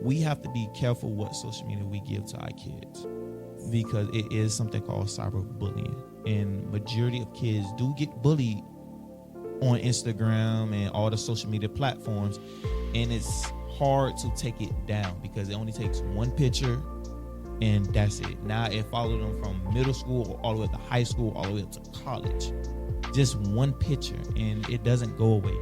we have to be careful what social media we give to our kids, because it is something called cyberbullying, and majority of kids do get bullied on Instagram and all the social media platforms, and it's hard to take it down because it only takes one picture and that's it. Now it followed them from middle school all the way up to high school, all the way up to college. Just one picture and it doesn't go away.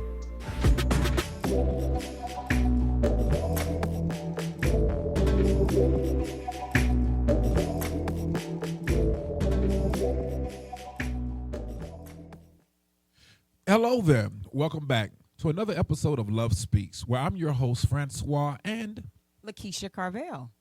Hello there. Welcome back to another episode of Love Speaks, where I'm your host, Francois, and Lakeisha Carvel.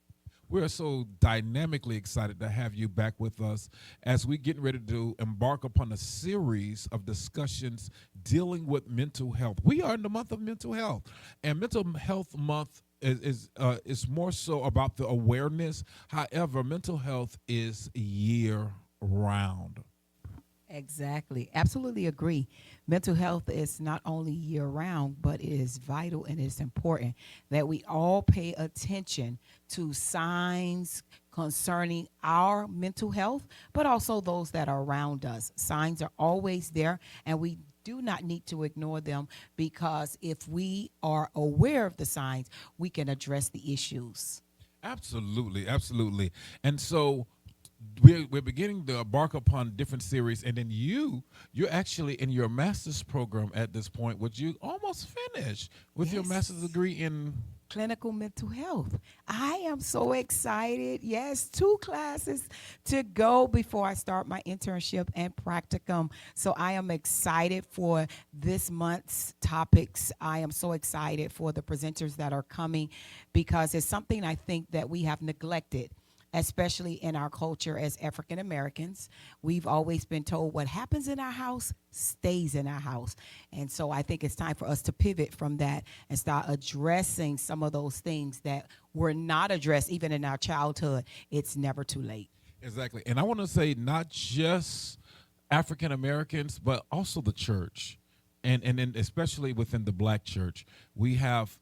we're so dynamically excited to have you back with us as we get ready to embark upon a series of discussions dealing with mental health. We are in the month of mental health, and Mental Health Month is more so about the awareness. However, mental health is year-round. Exactly. Absolutely agree. Mental health is not only year round, but it is vital and it's important that we all pay attention to signs concerning our mental health, but also those that are around us. Signs are always there, and we do not need to ignore them, because if we are aware of the signs, we can address the issues. Absolutely, absolutely. And so we're beginning to embark upon different series, and then you're actually in your master's program at this point, which you almost finished with your Yes. master's degree in. Clinical mental health. I am so excited. Yes, 2 classes to go before I start my internship and practicum. So I am excited for this month's topics. I am so excited for the presenters that are coming, because it's something I think that we have neglected, especially in our culture as African Americans. We've always been told what happens in our house stays in our house. And so I think it's time for us to pivot from that and start addressing some of those things that were not addressed even in our childhood. It's never too late. Exactly. And I want to say not just African Americans, but also the church. And then especially within the Black church, we've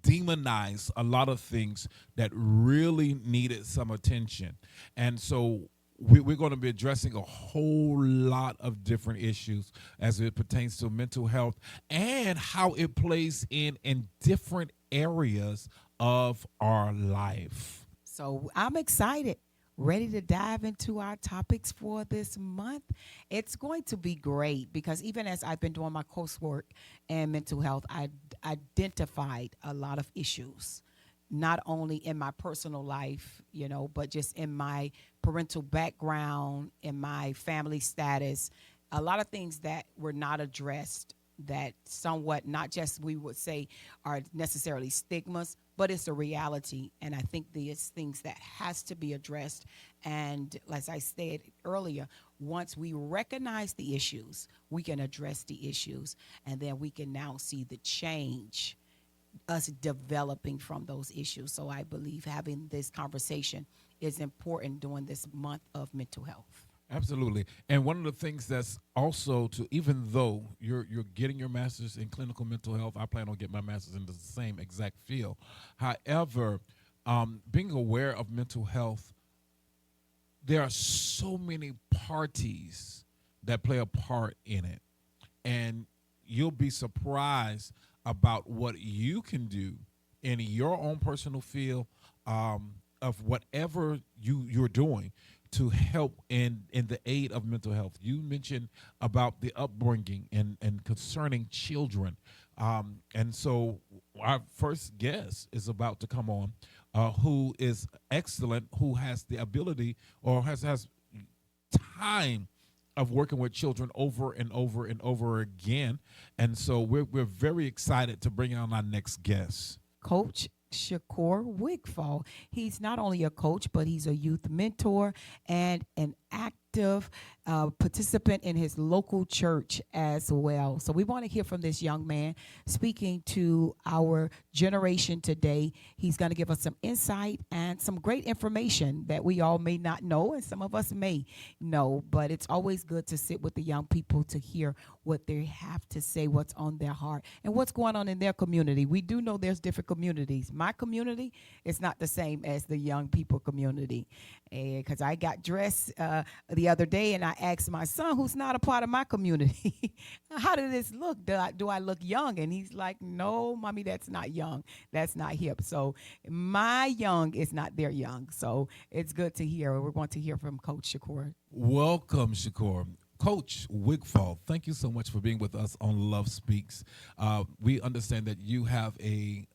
demonized a lot of things that really needed some attention. And so we're going to be addressing a whole lot of different issues as it pertains to mental health and how it plays in different areas of our life. So I'm excited, ready to dive into our topics for this month. It's going to be great, because even as I've been doing my coursework in mental health, I identified a lot of issues, not only in my personal life, but just in my parental background, in my family status, a lot of things that were not addressed, that somewhat not just we would say are necessarily stigmas, but it's a reality. And I think these things that has to be addressed. And as I said earlier, once we recognize the issues, we can address the issues, and then we can now see the change, us developing from those issues. So I believe having this conversation is important during this month of mental health. Absolutely. And one of the things that's also even though you're getting your master's in clinical mental health, I plan on getting my master's in the same exact field. However, being aware of mental health, there are so many parties that play a part in it. And you'll be surprised about what you can do in your own personal field of whatever you're doing to help in the aid of mental health. You mentioned about the upbringing and concerning children. And so our first guest is about to come on, who is excellent, who has the ability or has time of working with children over and over and over again. And so we're very excited to bring on our next guest. Coach Shakur Wigfall. He's not only a coach, but he's a youth mentor and an active participant in his local church as well. So we want to hear from this young man speaking to our generation today. He's going to give us some insight and some great information that we all may not know, and some of us may know. But it's always good to sit with the young people to hear what they have to say, what's on their heart, and what's going on in their community. We do know there's different communities. My community is not the same as the young people community. Because I got dressed the other day, and I asked my son, who's not a part of my community, how did this look? Do I look young? And he's like, no, mommy, that's not young. That's not hip. So my young is not their young. So it's good to hear. We're going to hear from Coach Shakur. Welcome, Shakur. Coach Wigfall, thank you so much for being with us on Love Speaks. We understand that you have a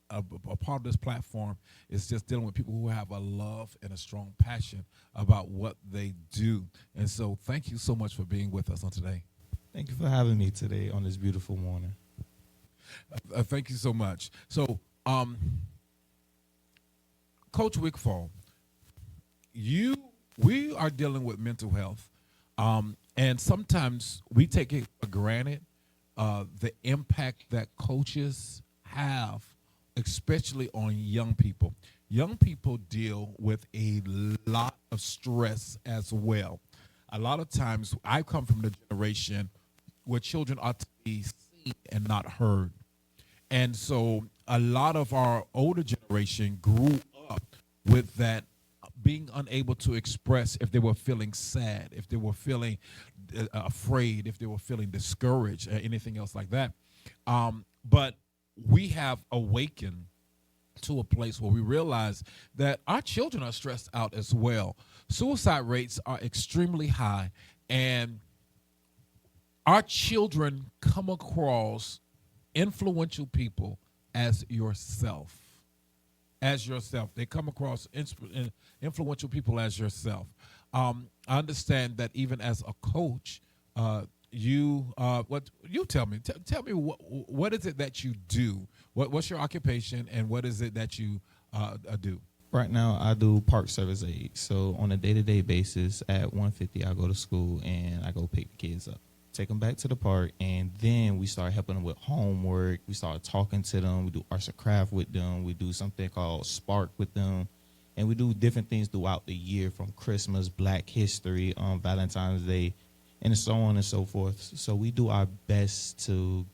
part of this platform is just dealing with people who have a love and a strong passion about what they do. And so thank you so much for being with us on today. Thank you for having me today on this beautiful morning. Thank you so much. So, Coach Wigfall, we are dealing with mental health. And sometimes we take it for granted, the impact that coaches have, especially on young people. Young people deal with a lot of stress as well. A lot of times, I come from the generation where children are to be seen and not heard. And so a lot of our older generation grew up with that, being unable to express if they were feeling sad, if they were feeling afraid, if they were feeling discouraged, or anything else like that. But we have awakened to a place where we realize that our children are stressed out as well. Suicide rates are extremely high, and our children come across influential people as yourself. As yourself. They come across influential people as yourself. I understand that even as a coach, tell me what is it that you do? What's your occupation, and what is it that you do? Right now, I do park service aid. So on a day-to-day basis, at 1:50, I go to school and I go pick the kids up, take them back to the park, and then we start helping them with homework. We start talking to them. We do arts and craft with them. We do something called Spark with them. And we do different things throughout the year, from Christmas, Black History, Valentine's Day, and so on and so forth. So we do our best to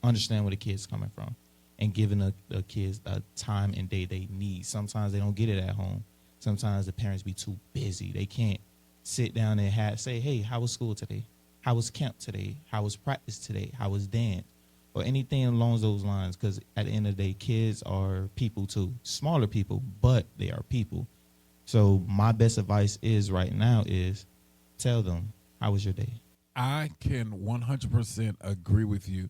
understand where the kids coming from and giving the kids the time and day they need. Sometimes they don't get it at home. Sometimes the parents be too busy. They can't sit down and say, hey, how was school today? How was camp today? How was practice today? How was dance? Or anything along those lines, because at the end of the day, kids are people too. Smaller people, but they are people. So my best advice is right now is tell them, how was your day? I can 100% agree with you.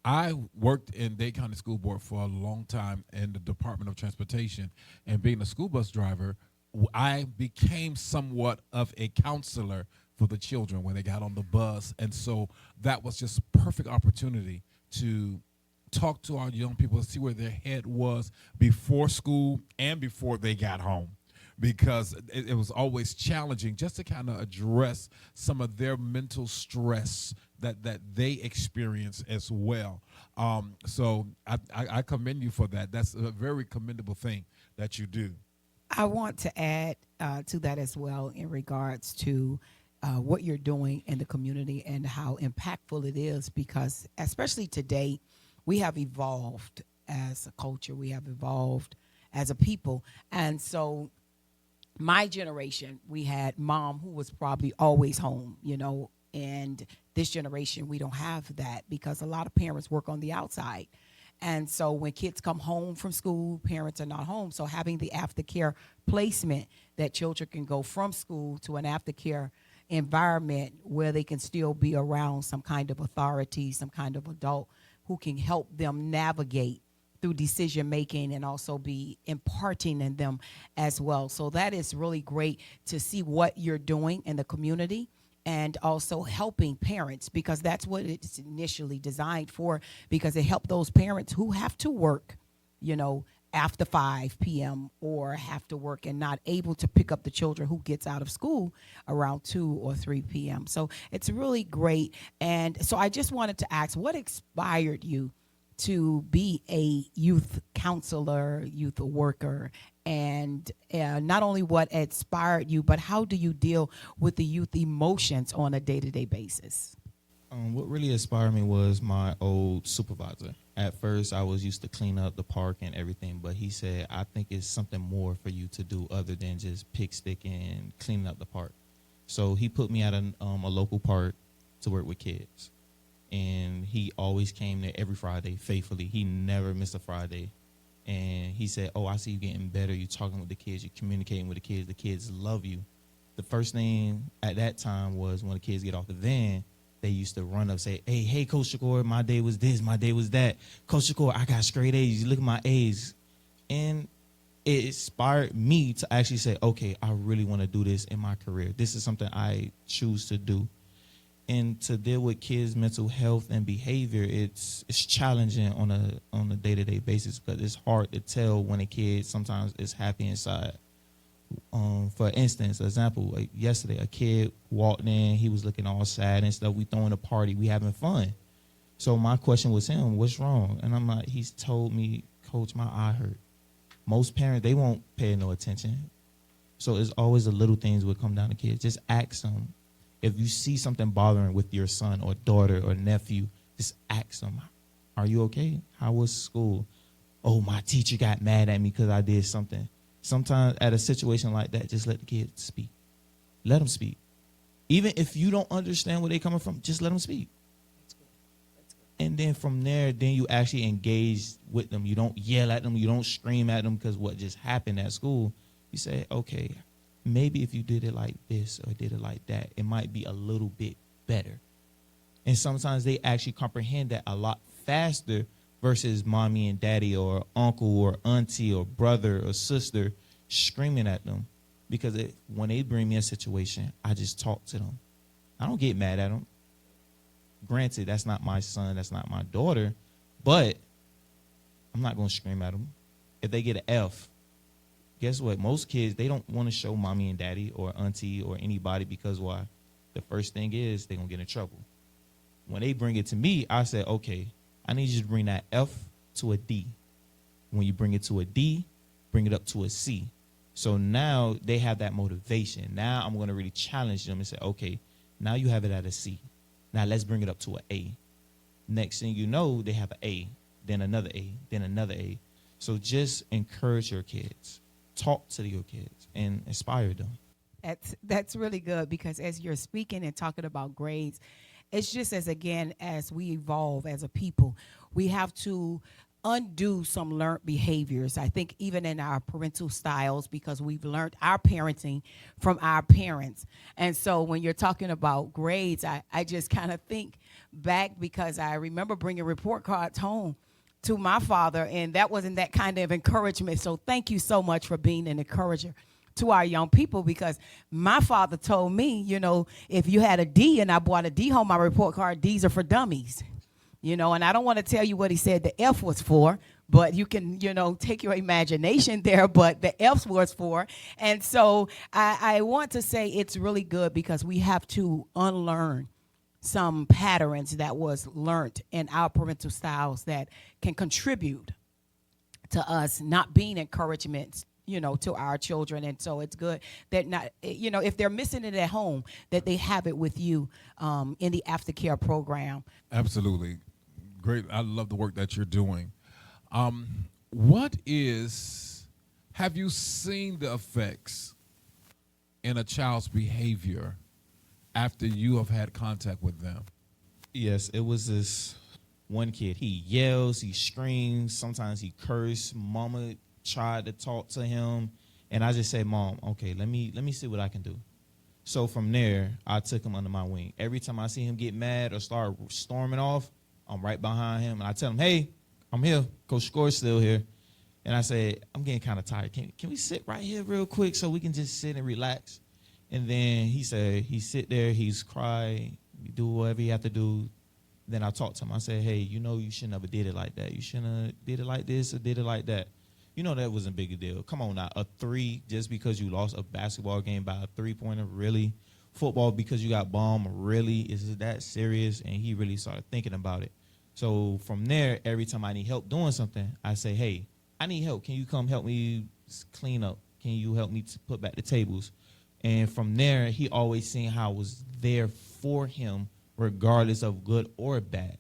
I worked in Dade County School Board for a long time in the Department of Transportation, and being a school bus driver, I became somewhat of a counselor for the children when they got on the bus. And so that was just a perfect opportunity to talk to our young people, see where their head was before school and before they got home, because it was always challenging just to kind of address some of their mental stress that they experience as well. So I commend you for that. That's a very commendable thing that you do. I want to add to that as well in regards to what you're doing in the community and how impactful it is, because especially today, we have evolved as a culture. We have evolved as a people. And so my generation, we had mom who was probably always home, and this generation, we don't have that because a lot of parents work on the outside. And so when kids come home from school, parents are not home. So having the aftercare placement that children can go from school to an aftercare environment where they can still be around some kind of authority, some kind of adult who can help them navigate through decision making and also be imparting in them as well. So that is really great to see what you're doing in the community, and also helping parents, because that's what it's initially designed for, because it helps those parents who have to work, after 5 p.m. or have to work and not able to pick up the children who gets out of school around 2 or 3 p.m. So it's really great. And so I just wanted to ask, what inspired you to be a youth counselor, youth worker, and not only what inspired you, but how do you deal with the youth emotions on a day-to-day basis? What really inspired me was my old supervisor. At first, I was used to clean up the park and everything, but he said, I think it's something more for you to do other than just pick stick and cleaning up the park. So he put me at a local park to work with kids. And he always came there every Friday faithfully. He never missed a Friday. And he said, oh, I see you getting better. You're talking with the kids. You're communicating with the kids. The kids love you. The first thing at that time was when the kids get off the van, they used to run up and say, hey, Coach Shakur, my day was this, my day was that. Coach Shakur, I got straight A's. You look at my A's. And it inspired me to actually say, okay, I really want to do this in my career. This is something I choose to do. And to deal with kids' mental health and behavior, it's challenging on a day-to-day basis because it's hard to tell when a kid sometimes is happy inside. For instance, example, like yesterday, a kid walked in, he was looking all sad and stuff. We throwing a party, we having fun. So my question was him, what's wrong? And I'm like, he's told me, Coach, my eye hurt. Most parents, they won't pay no attention. So it's always the little things would come down to kids. Just ask them. If you see something bothering with your son or daughter or nephew, just ask them, are you okay? How was school? Oh, my teacher got mad at me because I did something. Sometimes at a situation like that, just let the kids speak. Let them speak. Even if you don't understand where they're coming from, just let them speak. That's good. That's good. And then from there, then you actually engage with them. You don't yell at them. You don't scream at them because what just happened at school. You say, okay, maybe if you did it like this or did it like that, it might be a little bit better. And sometimes they actually comprehend that a lot faster versus mommy and daddy or uncle or auntie or brother or sister screaming at them. Because when they bring me a situation, I just talk to them. I don't get mad at them. Granted, that's not my son, that's not my daughter, but I'm not going to scream at them. If they get an F, guess what? Most kids, they don't want to show mommy and daddy or auntie or anybody because why? The first thing is they're going to get in trouble. When they bring it to me, I say, okay, I need you to bring that F to a D. When you bring it to a D, bring it up to a C. So now they have that motivation. Now I'm going to really challenge them and say, okay, now you have it at a C. Now let's bring it up to an A. Next thing you know, they have an A, then another A, then another A. So just encourage your kids. Talk to your kids and inspire them. That's really good because as you're speaking and talking about grades, it's just as we evolve as a people, we have to undo some learned behaviors. I think even in our parental styles, because we've learned our parenting from our parents. And so when you're talking about grades, I just kind of think back because I remember bringing report cards home to my father, and that wasn't that kind of encouragement. So thank you so much for being an encourager to our young people, because my father told me, if you had a D and I brought a D home, my report card, D's are for dummies. And I don't want to tell you what he said the F was for, but you can, take your imagination there, but the F was for. And so I want to say it's really good because we have to unlearn some patterns that was learned in our parental styles that can contribute to us not being encouragements to our children. And so it's good that not, if they're missing it at home, that they have it with you in the aftercare program. Absolutely. Great. I love the work that you're doing. Have you seen the effects in a child's behavior after you have had contact with them? Yes, it was this one kid. He yells, he screams, sometimes he curses. Mama tried to talk to him, and I just said, Mom, okay, let me see what I can do. So from there, I took him under my wing. Every time I see him get mad or start storming off, I'm right behind him, and I tell him, hey, I'm here. Coach Score's still here. And I say, I'm getting kind of tired. Can we sit right here real quick so we can just sit and relax? And then he said, he sit there, he's cry, you do whatever you have to do. Then I talk to him. I said, hey, you should never did it like that. You shouldn't have did it like this or did it like that. You know that wasn't a big deal. Come on now, a three just because you lost a basketball game by a 3-pointer, really? Football because you got bombed, really? Is it that serious? And he really started thinking about it. So from there, every time I need help doing something, I say, hey, I need help. Can you come help me clean up? Can you help me to put back the tables? And from there, he always seen how I was there for him, regardless of good or bad.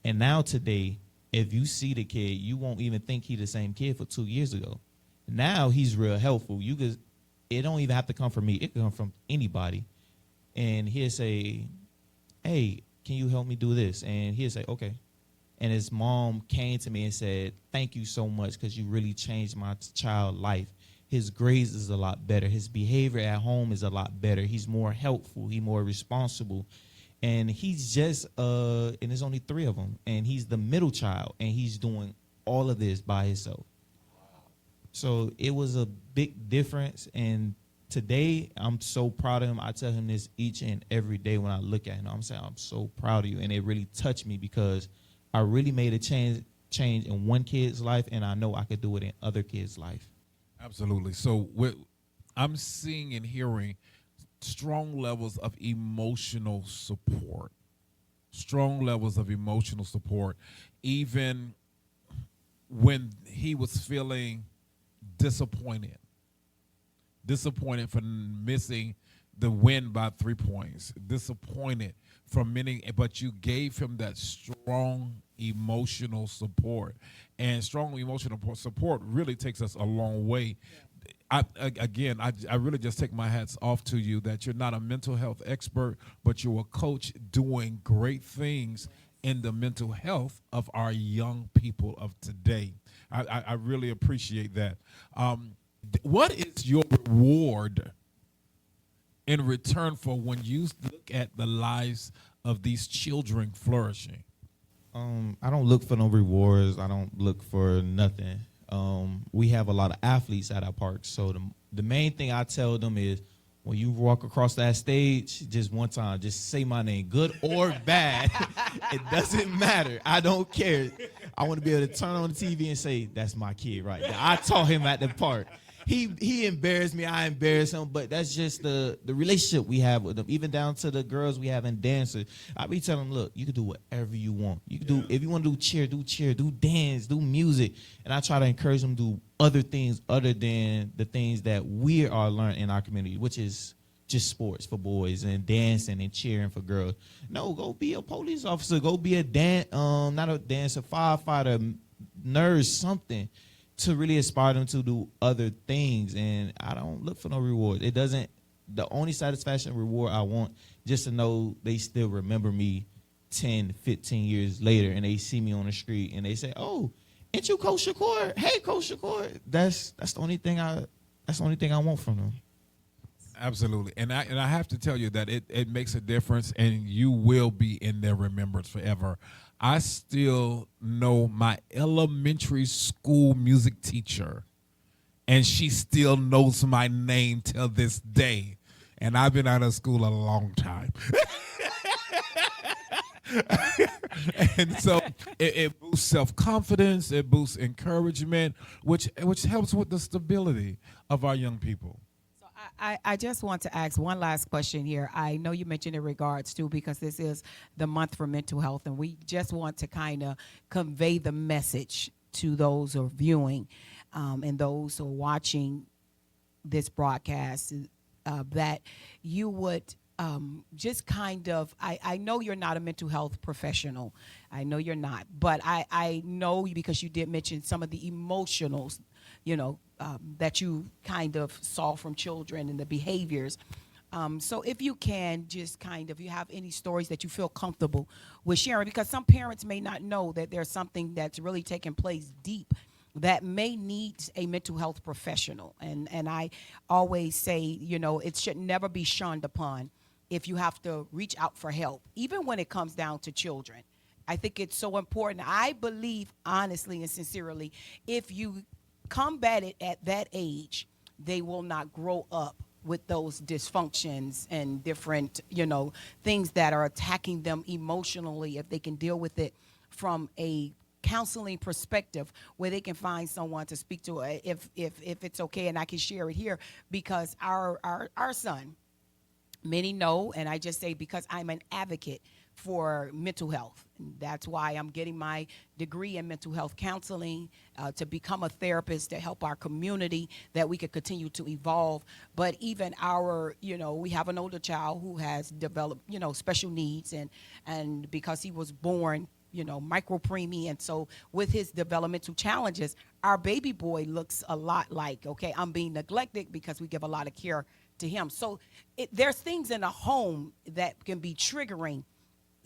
And now today, if you see the kid, you won't even think he the same kid for 2 years ago. Now he's real helpful. It don't even have to come from me. It can come from anybody. And he'll say, hey, can you help me do this? And he'll say, okay. And his mom came to me and said, thank you so much because you really changed my child's life. His grades is a lot better. His behavior at home is a lot better. He's more helpful. He's more responsible. And he's just, and there's only 3 of them. And he's the middle child. And he's doing all of this by himself. So it was a big difference. And today, I'm so proud of him. I tell him this each and every day when I look at him. I'm saying, I'm so proud of you. And it really touched me because I really made a change in one kid's life. And I know I could do it in other kids' life. Absolutely. So I'm seeing and hearing strong levels of emotional support. Strong levels of emotional support. Even when he was feeling disappointed for missing the win by 3 points, disappointed from many, but you gave him that strong emotional support. And strong emotional support really takes us a long way. I really just take my hats off to you that you're not a mental health expert, but you're a coach doing great things in the mental health of our young people of today. I really appreciate that. What is your reward in return for when you look at the lives of these children flourishing? I don't look for no rewards. I don't look for nothing. We have a lot of athletes at our park. So the main thing I tell them is when you walk across that stage, just one time, just say my name, good or bad. It doesn't matter. I don't care. I want to be able to turn on the TV and say, that's my kid right there. I taught him at the park. He embarrassed me, I embarrassed him, but that's just the relationship we have with them. Even down to the girls we have in dancers. I be telling them, look, you can do whatever you want. You can do, if you want to do cheer, do dance, do music. And I try to encourage them to do other things other than the things that we are learning in our community, which is just sports for boys and dancing and cheering for girls. No, go be a police officer. Go be a not a dancer, firefighter, nurse, something, to really inspire them to do other things. And I don't look for no reward. It doesn't, the only satisfaction reward I want, just to know they still remember me 10, 15 years later, and they see me on the street and they say, oh, ain't you Coach Shakur? Hey, Coach Shakur. That's the only thing I want from them. Absolutely. And I have to tell you that it makes a difference, and you will be in their remembrance forever. I still know my elementary school music teacher, and she still knows my name till this day. And I've been out of school a long time. And so it boosts self-confidence, it boosts encouragement, which helps with the stability of our young people. I just want to ask one last question here. I know you mentioned in regards to, because this is the month for mental health, and we just want to kind of convey the message to those who are viewing and those who are watching this broadcast, that you would just kind of, I know you're not a mental health professional. I know you're not, but I know because you did mention some of the emotionals, that you kind of saw from children and the behaviors. So if you can just if you have any stories that you feel comfortable with sharing, because some parents may not know that there's something that's really taking place deep that may need a mental health professional. And I always say, it should never be shunned upon if you have to reach out for help, even when it comes down to children. I think it's so important. I believe honestly and sincerely, if you combat it at that age, they will not grow up with those dysfunctions and different, things that are attacking them emotionally. If they can deal with it from a counseling perspective where they can find someone to speak to, if it's okay, and I can share it here, because our son, many know, and I just say because I'm an advocate for mental health. And that's why I'm getting my degree in mental health counseling, to become a therapist, to help our community, that we could continue to evolve. But even we have an older child who has developed, special needs, and because he was born, micro preemie, and so with his developmental challenges, our baby boy looks a lot like, okay, I'm being neglected because we give a lot of care to him. So there's things in a home that can be triggering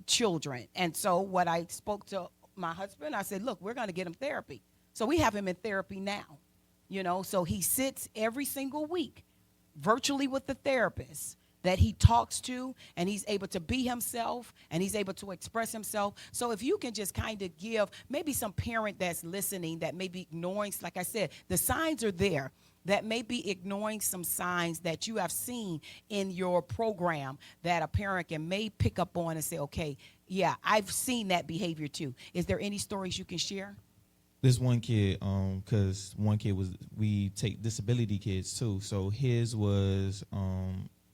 children. And so what I spoke to my husband, I said, look, we're going to get him therapy. So we have him in therapy now, so he sits every single week virtually with the therapist that he talks to, and he's able to be himself, and he's able to express himself. So if you can just kind of give maybe some parent that's listening that may be ignoring, like I said, the signs are there, that may be ignoring some signs that you have seen in your program, that a parent may pick up on and say, okay, yeah, I've seen that behavior too. Is there any stories you can share? This one kid, because one kid we take disability kids too, so his was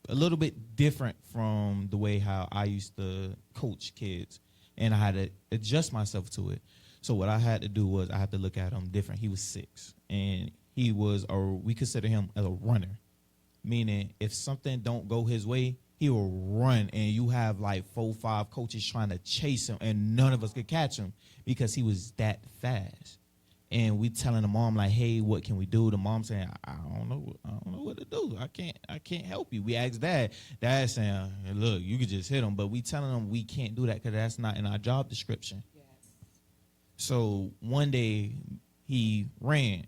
a little bit different from the way how I used to coach kids, and I had to adjust myself to it. So what I had to do was I had to look at him different. He was 6, and we consider him as a runner, meaning if something don't go his way, he will run, and you have like 4, 5 coaches trying to chase him, and none of us could catch him because he was that fast. And we telling the mom like, hey, what can we do? The mom saying, I don't know what to do. I can't help you. We asked Dad. Dad saying, hey, look, you could just hit him, but we telling him we can't do that because that's not in our job description. Yes. So one day he ran.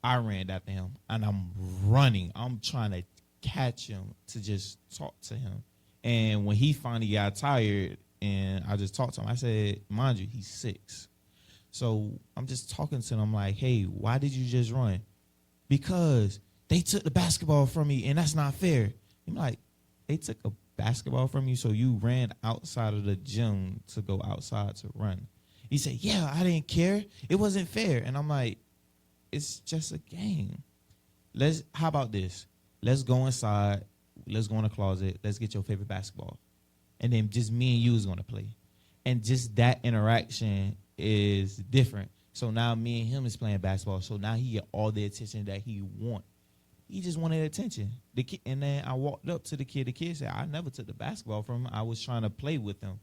I ran after him, and I'm running. I'm trying to catch him to just talk to him. And when he finally got tired and I just talked to him, I said, mind you, he's 6. So I'm just talking to him. I'm like, hey, why did you just run? Because they took the basketball from me, and that's not fair. I'm like, they took a basketball from you, so you ran outside of the gym to go outside to run. He said, yeah, I didn't care. It wasn't fair. And I'm like, it's just a game. How about this? Let's go inside. Let's go in the closet. Let's get your favorite basketball. And then just me and you is going to play. And just that interaction is different. So now me and him is playing basketball. So now he get all the attention that he want. He just wanted attention. And then I walked up to the kid. The kid said, I never took the basketball from him. I was trying to play with him.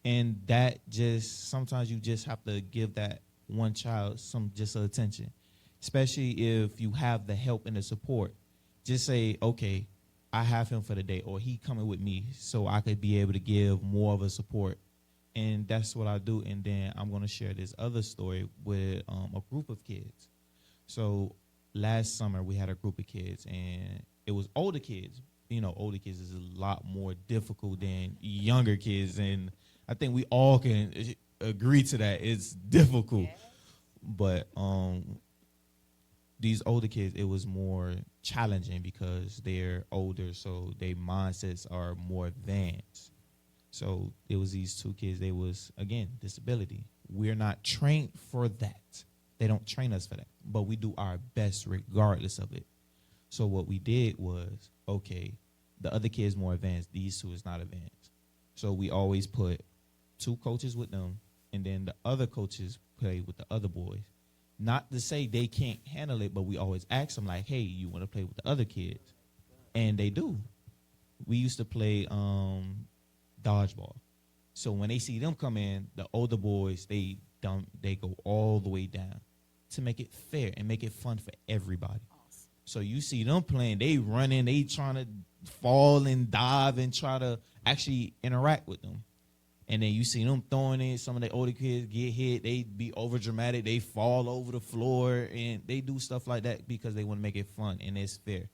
And that just, sometimes you just have to give that one child some just attention, especially if you have the help and the support. Just say, okay, I have him for the day, or he coming with me so I could be able to give more of a support. And that's what I do. And then I'm going to share this other story with a group of kids. So last summer we had a group of kids, and it was older kids. Older kids is a lot more difficult than younger kids. And I think we all can agree to that. It's difficult. Yes. But these older kids, it was more challenging because they're older, so their mindsets are more advanced. So it was these 2 kids. They was, again, disability. We're not trained for that. They don't train us for that. But we do our best regardless of it. So what we did was, okay, the other kid's more advanced. These 2 is not advanced. So we always put 2 coaches with them, and then the other coaches play with the other boys. Not to say they can't handle it, but we always ask them like, hey, you want to play with the other kids? And they do. We used to play dodgeball. So when they see them come in, the older boys, they go all the way down to make it fair and make it fun for everybody. Awesome. So you see them playing, they running, they trying to fall and dive and try to actually interact with them. And then you see them throwing it. Some of the older kids get hit. They be over dramatic. They fall over the floor, and they do stuff like that because they want to make it fun and it's fair.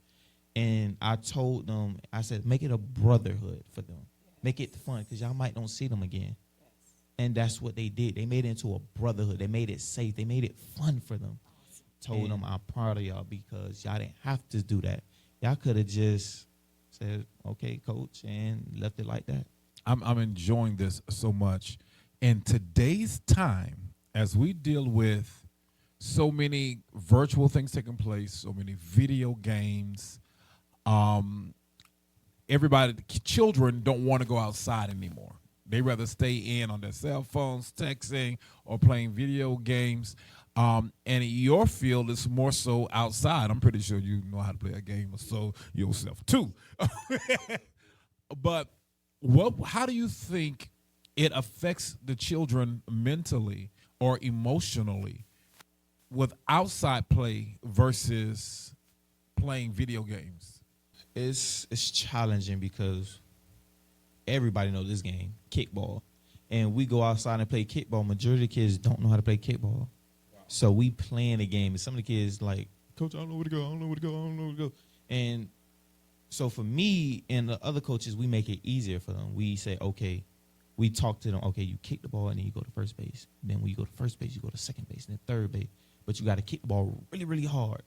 And I told them, I said, make it a brotherhood for them. Yes. Make it fun because y'all might don't see them again. Yes. And that's what they did. They made it into a brotherhood. They made it safe. They made it fun for them. Awesome. Told them, I'm proud of y'all because y'all didn't have to do that. Y'all could have just said, okay, coach, and left it like that. I'm enjoying this so much. In today's time, as we deal with so many virtual things taking place, so many video games, children don't want to go outside anymore. They rather stay in on their cell phones, texting, or playing video games. And your field is more so outside. I'm pretty sure you know how to play a game or so yourself too. But how do you think it affects the children mentally or emotionally with outside play versus playing video games? It's challenging because everybody knows this game, kickball. And we go outside and play kickball. Majority of kids don't know how to play kickball. So we playing the game, and some of the kids like, Coach, I don't know where to go, I don't know where to go, I don't know where to go. And so for me and the other coaches, we make it easier for them. We say, okay, we talk to them, okay, you kick the ball and then you go to first base. Then when you go to first base, you go to second base and then third base. But you got to kick the ball really, really hard.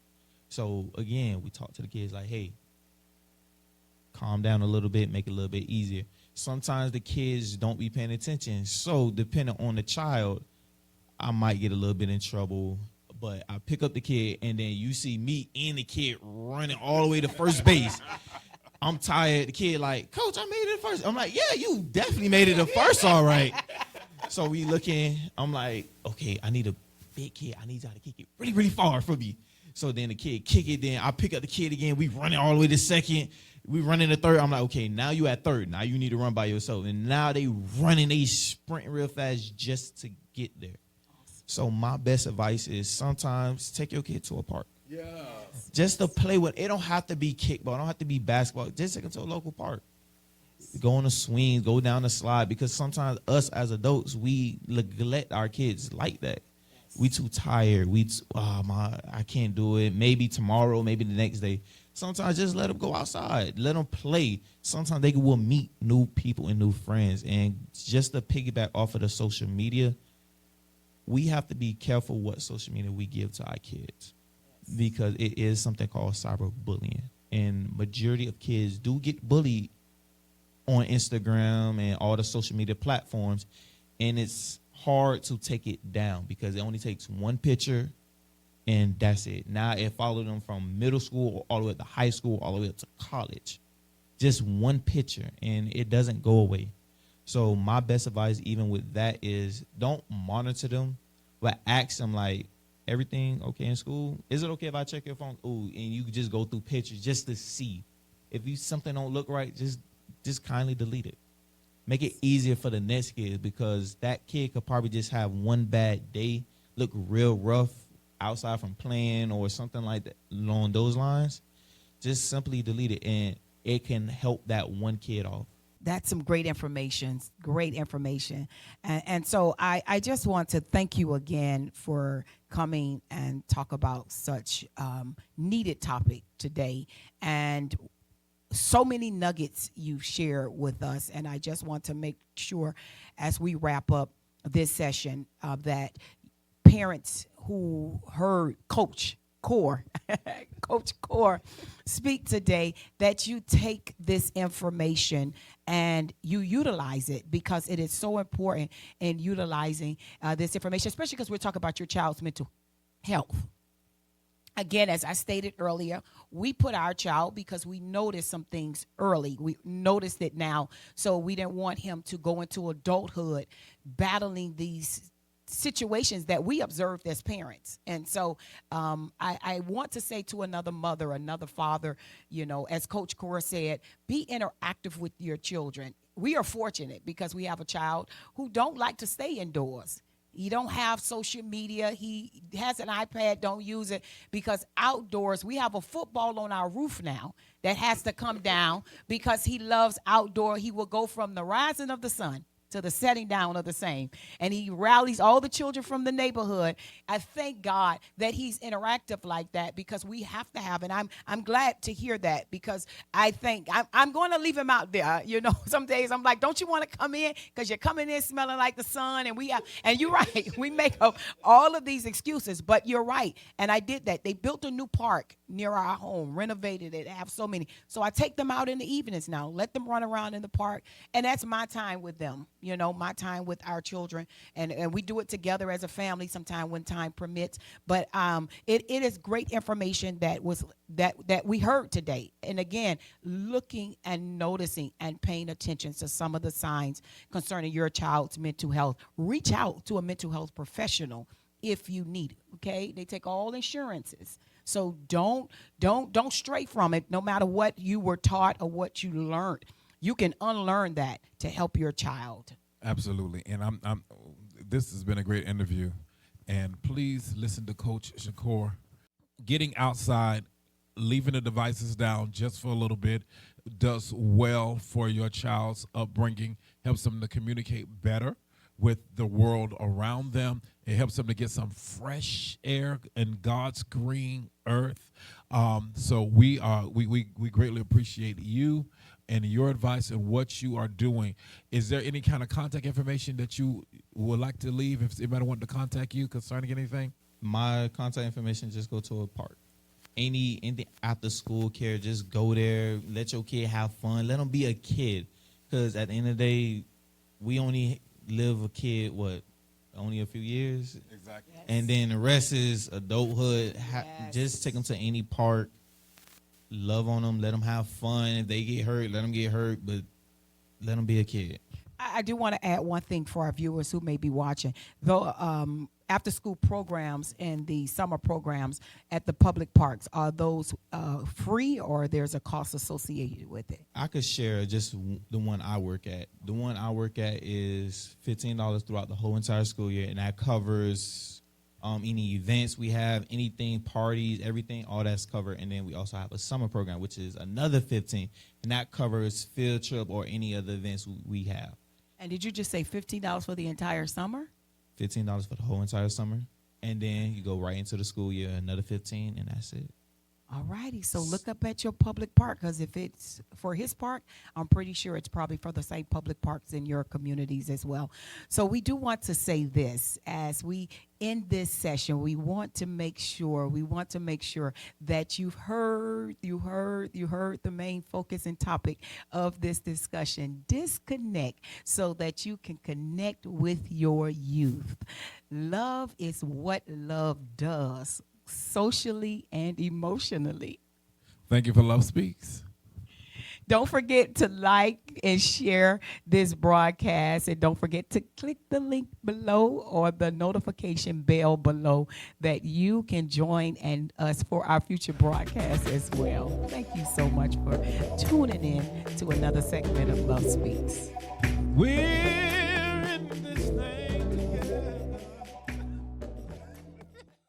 So again, we talk to the kids like, hey, calm down a little bit, make it a little bit easier. Sometimes the kids don't be paying attention. So depending on the child, I might get a little bit in trouble, but I pick up the kid, and then you see me and the kid running all the way to first base. I'm tired. The kid like, Coach, I made it first. I'm like, yeah, you definitely made it to first, all right. So we looking. I'm like, okay, I need a big kid. I need y'all to kick it really, really far for me. So then the kid kick it. Then I pick up the kid again. We running all the way to second. We running to third. I'm like, okay, now you at third. Now you need to run by yourself. And now they running, they sprinting real fast just to get there. So my best advice is sometimes take your kid to a park. Yeah. Just to play with. It don't have to be kickball. It don't have to be basketball. Just take them to a local park. Go on the swings. Go down the slide. Because sometimes us as adults, we neglect our kids like that. We too tired. I can't do it. Maybe tomorrow. Maybe the next day. Sometimes just let them go outside. Let them play. Sometimes they will meet new people and new friends. And just to piggyback off of the social media, we have to be careful what social media we give to our kids because it is something called cyberbullying. And majority of kids do get bullied on Instagram and all the social media platforms. And it's hard to take it down because it only takes one picture and that's it. Now it followed them from middle school all the way up to high school, all the way up to college. Just one picture and it doesn't go away. So my best advice, even with that, is don't monitor them, but ask them like, everything okay in school? Is it okay if I check your phone? Ooh, and you just go through pictures just to see. If something don't look right, just kindly delete it. Make it easier for the next kid because that kid could probably just have one bad day, look real rough outside from playing or something like that along those lines. Just simply delete it, and it can help that one kid off. That's some great information. And so I just want to thank you again for coming and talk about such needed topic today. And so many nuggets you share with us. And I just want to make sure as we wrap up this session that parents who heard Coach Core speak today, that you take this information and you utilize it because it is so important in utilizing this information, especially because we're talking about your child's mental health. Again, as I stated earlier, we put our child because we noticed some things early. We noticed it now, so we didn't want him to go into adulthood battling these situations that we observed as parents. And so I want to say to another mother, another father, as Coach Cora said, be interactive with your children. We are fortunate because we have a child who don't like to stay indoors. He don't have social media. He has an iPad, don't use it because outdoors, we have a football on our roof now that has to come down because he loves outdoor. He will go from the rising of the sun to the setting down of the same. And he rallies all the children from the neighborhood. I thank God that he's interactive like that because we have to have, and I'm glad to hear that because I think I'm going to leave him out there. Some days I'm like, don't you want to come in? Because you're coming in smelling like the sun. And you're right. We make up all of these excuses, but you're right. And I did that. They built a new park near our home, renovated it, have so many. So I take them out in the evenings now, let them run around in the park. And that's my time with them. my time with our children, and we do it together as a family sometime when time permits. But it is great information that we heard today. And again, looking and noticing and paying attention to some of the signs concerning your child's mental health. Reach out to a mental health professional if you need it. Okay, they take all insurances. So don't stray from it. No matter what you were taught or what you learned, you can unlearn that to help your child. Absolutely. And I'm this has been a great interview. And please listen to Coach Shakur. Getting outside, leaving the devices down just for a little bit does well for your child's upbringing, helps them to communicate better with the world around them. It helps them to get some fresh air in God's green earth. So we greatly appreciate you and your advice and what you are doing. Is there any kind of contact information that you would like to leave if anybody wanted to contact you concerning anything? My contact information, just go to a park. Anything after school care, just go there. Let your kid have fun. Let them be a kid. Because at the end of the day, we only live a kid, only a few years? Exactly. Yes. And then the rest is adulthood. Yes. Just take them to any park. Love on them. Let them have fun. If they get hurt, let them get hurt. But let them be a kid. I do want to add one thing for our viewers who may be watching. Though after-school programs and the summer programs at the public parks, are those free or there's a cost associated with it? I could share just the one I work at. The one I work at is $15 throughout the whole entire school year, and that covers any events we have, anything, parties, everything, all that's covered. And then we also have a summer program, which is another $15, and that covers field trip or any other events we have. And did you just say $15 for the entire summer? $15 for the whole entire summer, and then you go right into the school year, another $15, and that's it. All righty. So look up at your public park, because if it's for his park, I'm pretty sure it's probably for the same public parks in your communities as well. So we do want to say this as we end this session. We want to make sure that you've heard the main focus and topic of this discussion. Disconnect so that you can connect with your youth. Love is what love does, socially and emotionally. Thank you for Love Speaks. Don't forget to like and share this broadcast, and don't forget to click the link below or the notification bell below that you can join and us for our future broadcasts as well. Thank you so much for tuning in to another segment of Love Speaks. We